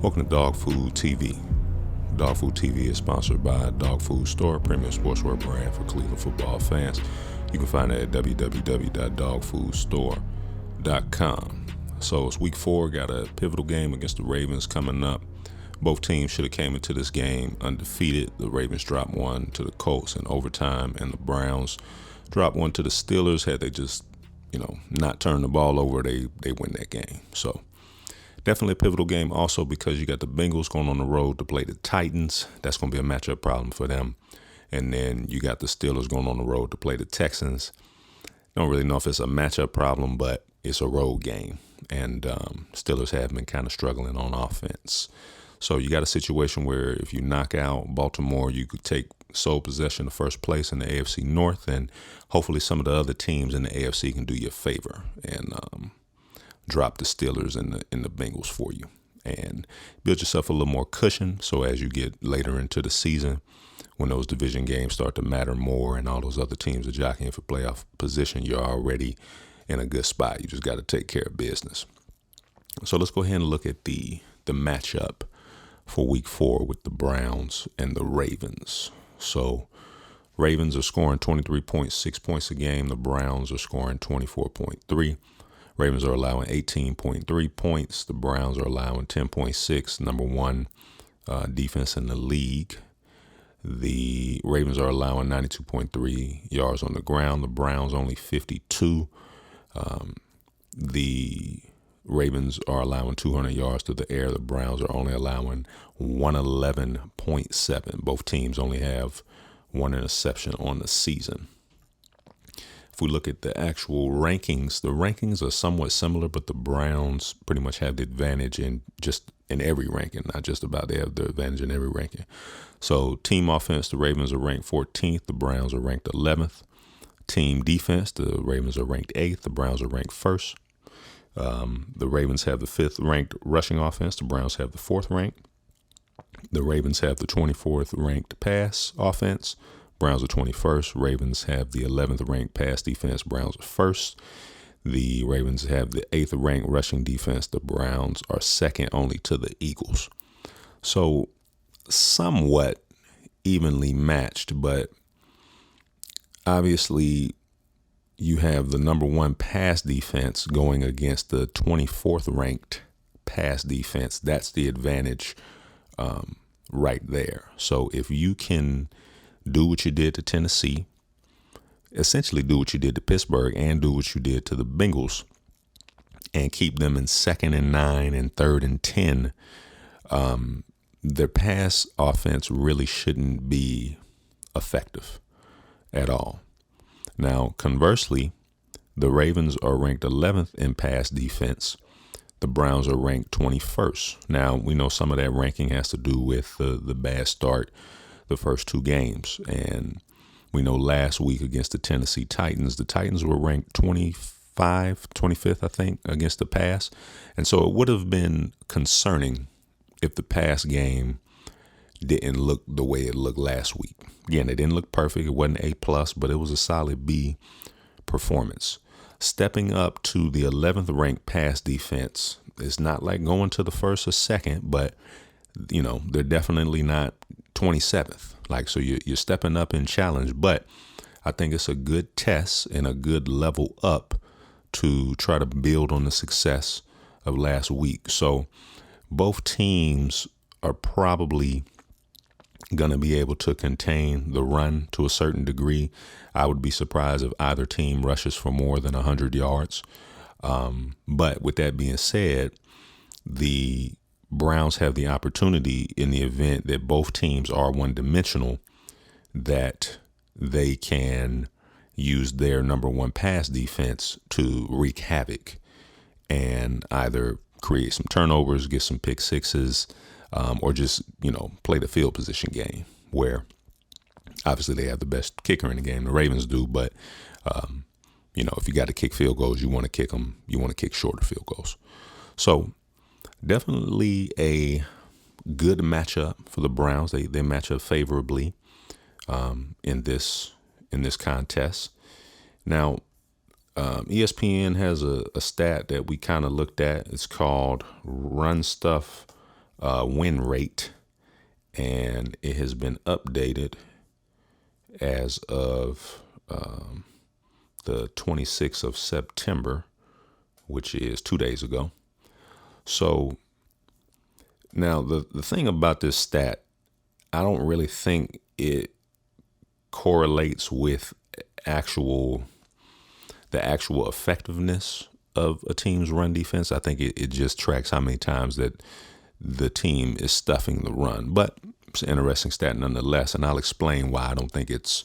Welcome to Dog Food TV. Dog Food TV is sponsored by Dog Food Store, premium sportswear brand for Cleveland football fans. You can find it at www.dogfoodstore.com. So it's week 4, got a pivotal game against the Ravens coming up. Both teams should have came into this game undefeated. The Ravens dropped one to the Colts in overtime, and the Browns dropped one to the Steelers. Had they just, not turned the ball over, they win that game. So definitely a pivotal game also because you got the Bengals going on the road to play the Titans. That's going to be a matchup problem for them. And then you got the Steelers going on the road to play the Texans. Don't really know if it's a matchup problem, but it's a road game. And Steelers have been kind of struggling on offense. So you got a situation where if you knock out Baltimore, you could take sole possession of first place in the AFC North, and hopefully some of the other teams in the AFC can do you a favor and drop the Steelers and the Bengals for you and build yourself a little more cushion. So as you get later into the season, when those division games start to matter more and all those other teams are jockeying for playoff position, you're already in a good spot. You just got to take care of business. So let's go ahead and look at the matchup for week 4 with the Browns and the Ravens. So Ravens are scoring 23.6 points a game. The Browns are scoring 24.3. Ravens are allowing 18.3 points. The Browns are allowing 10.6, number one defense in the league. The Ravens are allowing 92.3 yards on the ground. The Browns only 52. The Ravens are allowing 200 yards through the air. The Browns are only allowing 111.7. Both teams only have one interception on the season. If we look at the actual rankings, the rankings are somewhat similar, but the Browns pretty much have the advantage in every ranking, not just about they have the advantage in every ranking. So team offense, the Ravens are ranked 14th, the Browns are ranked 11th. Team defense, the Ravens are ranked 8th, the Browns are ranked 1st. The Ravens have the 5th ranked rushing offense, the Browns have the 4th ranked. The Ravens have the 24th ranked pass offense. Browns are 21st. Ravens have the 11th ranked pass defense. Browns are 1st. The Ravens have the 8th ranked rushing defense. The Browns are 2nd only to the Eagles. So somewhat evenly matched, but obviously you have the number one pass defense going against the 24th ranked pass defense. That's the advantage right there. So if you can do what you did to Tennessee, essentially do what you did to Pittsburgh and do what you did to the Bengals and keep them in 2nd and 9 and 3rd and 10, their pass offense really shouldn't be effective at all. Now, conversely, the Ravens are ranked 11th in pass defense. The Browns are ranked 21st. Now, we know some of that ranking has to do with the bad start the first 2 games. And we know last week against the Tennessee Titans, the Titans were ranked 25th, I think, against the pass. And so it would have been concerning if the pass game didn't look the way it looked last week. Again, it didn't look perfect. It wasn't A+, but it was a solid B performance. Stepping up to the 11th ranked pass defense is not like going to the 1st or 2nd, but they're definitely not 27th. So you're stepping up in challenge, but I think it's a good test and a good level up to try to build on the success of last week. So both teams are probably going to be able to contain the run to a certain degree. I would be surprised if either team rushes for more than 100 yards. But with that being said, the Browns have the opportunity in the event that both teams are one-dimensional that they can use their number one pass defense to wreak havoc and either create some turnovers, get some pick sixes, or just, play the field position game where obviously they have the best kicker in the game. The Ravens do, but, if you got to kick field goals, you want to kick them. You want to kick shorter field goals. So definitely a good matchup for the Browns. They match up favorably in this contest. Now, ESPN has a stat that we kind of looked at. It's called Run Stuff win rate, and it has been updated as of the 26th of September, which is 2 days ago. So now the thing about this stat, I don't really think it correlates with the actual effectiveness of a team's run defense. I think it just tracks how many times that the team is stuffing the run. But it's an interesting stat nonetheless, and I'll explain why I don't think it's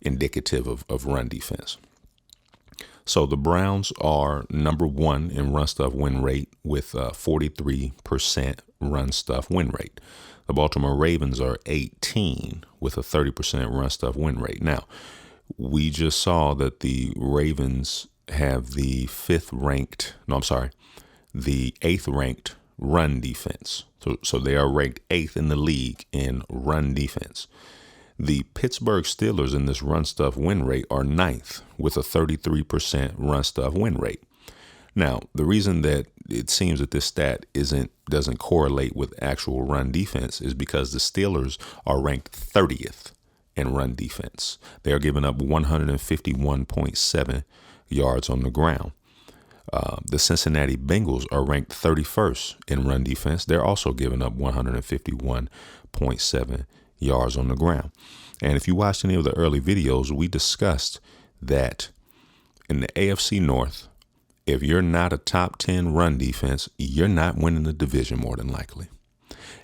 indicative of run defense. So the Browns are number one in run stuff win rate with 43% run stuff win rate. The Baltimore Ravens are 18 with a 30% run stuff win rate. Now, we just saw that the Ravens have the eighth ranked run defense. So they are ranked eighth in the league in run defense. The Pittsburgh Steelers in this run stuff win rate are ninth with a 33% run stuff win rate. Now, the reason that it seems that this stat doesn't correlate with actual run defense is because the Steelers are ranked 30th in run defense. They are giving up 151.7 yards on the ground. The Cincinnati Bengals are ranked 31st in run defense. They're also giving up 151.7 yards on the ground. And if you watched any of the early videos, we discussed that in the AFC North, if you're not a top 10 run defense, you're not winning the division more than likely.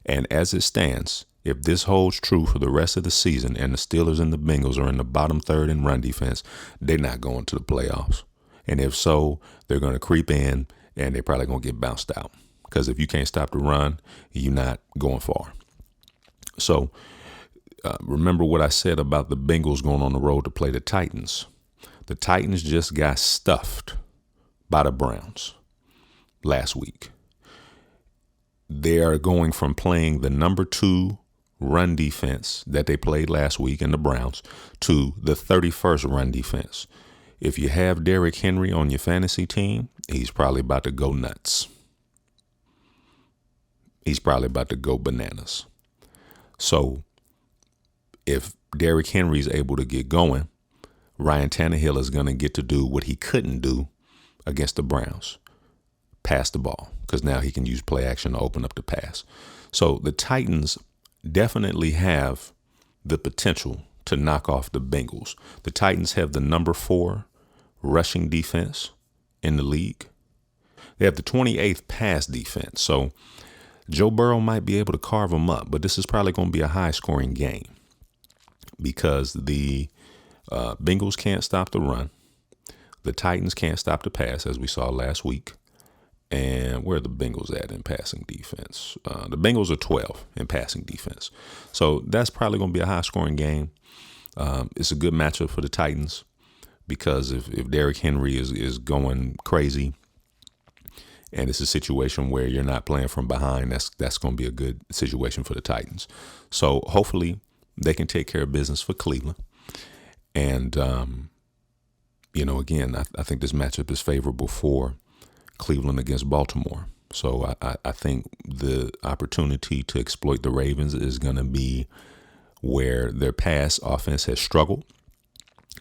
And as it stands, if this holds true for the rest of the season and the Steelers and the Bengals are in the bottom third in run defense, they're not going to the playoffs. And if so, they're going to creep in and they're probably going to get bounced out. Because if you can't stop the run, you're not going far. So remember what I said about the Bengals going on the road to play the Titans. The Titans just got stuffed by the Browns last week. They are going from playing the number 2 run defense that they played last week in the Browns to the 31st run defense. If you have Derrick Henry on your fantasy team, he's probably about to go nuts. He's probably about to go bananas. So if Derrick Henry is able to get going, Ryan Tannehill is going to get to do what he couldn't do against the Browns, pass the ball, because now he can use play action to open up the pass. So the Titans definitely have the potential to knock off the Bengals. The Titans have the number 4 rushing defense in the league. They have the 28th pass defense. So Joe Burrow might be able to carve them up, but this is probably going to be a high-scoring game because the Bengals can't stop the run. The Titans can't stop the pass, as we saw last week. And where are the Bengals at in passing defense? The Bengals are 12 in passing defense. So that's probably going to be a high-scoring game. It's a good matchup for the Titans because if Derrick Henry is going crazy and it's a situation where you're not playing from behind, that's going to be a good situation for the Titans. So hopefully they can take care of business for Cleveland. And, again, I think this matchup is favorable for Cleveland against Baltimore. So I think the opportunity to exploit the Ravens is going to be where their pass offense has struggled.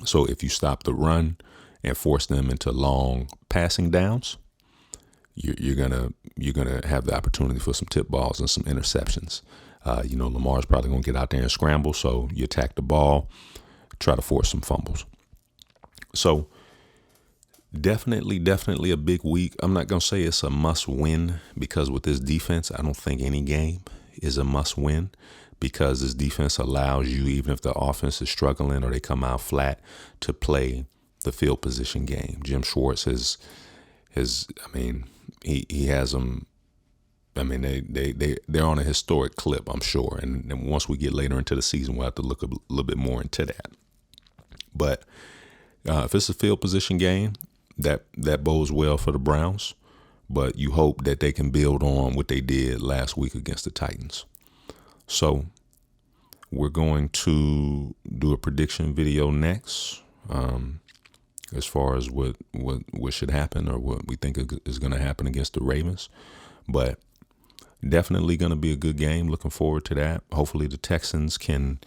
So if you stop the run and force them into long passing downs, you're gonna have the opportunity for some tip balls and some interceptions. Lamar's probably gonna get out there and scramble, so you attack the ball, try to force some fumbles. So definitely a big week. I'm not gonna say it's a must win because with this defense, I don't think any game is a must win because this defense allows you, even if the offense is struggling or they come out flat, to play the field position game. Jim Schwartz he has them. They're on a historic clip, I'm sure. And once we get later into the season, we'll have to look a little bit more into that. But if it's a field position game, that bodes well for the Browns. But you hope that they can build on what they did last week against the Titans. So we're going to do a prediction video next, as far as what should happen or what we think is going to happen against the Ravens. But definitely going to be a good game. Looking forward to that. Hopefully the Texans can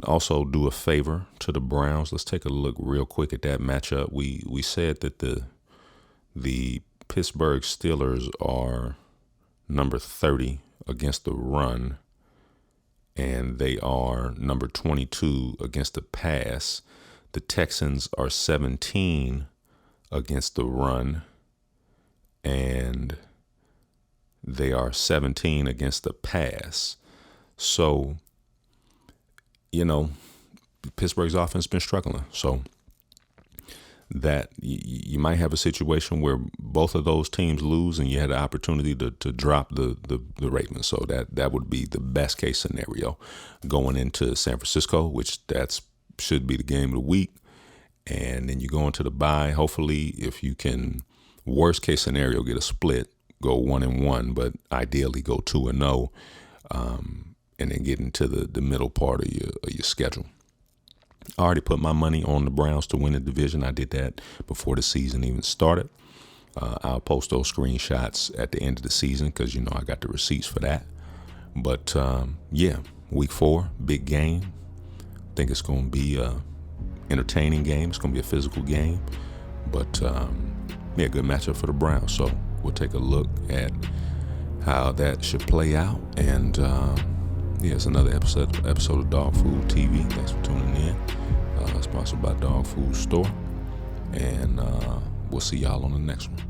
also do a favor to the Browns. Let's take a look real quick at that matchup. We said that the Pittsburgh Steelers are number 30 against the run, and they are number 22 against the pass. The Texans are 17 against the run, and they are 17 against the pass. So, Pittsburgh's offense has been struggling. So that you might have a situation where both of those teams lose and you had the opportunity to drop the Ravens. So that would be the best case scenario going into San Francisco, which should be the game of the week. And then you go into the bye. Hopefully, if you can, worst case scenario, get a split, go 1-1, but ideally go 2-0, and then get into the middle part of your schedule. I already put my money on the Browns to win the division. I did that before the season even started. I'll post those screenshots at the end of the season because, I got the receipts for that. But, week 4, big game. I think it's going to be an entertaining game. It's going to be a physical game. But, good matchup for the Browns. So we'll take a look at how that should play out. And, it's another episode of Dawg Food TV. Thanks for tuning in. Sponsored by Dawg Food Store. And we'll see y'all on the next one.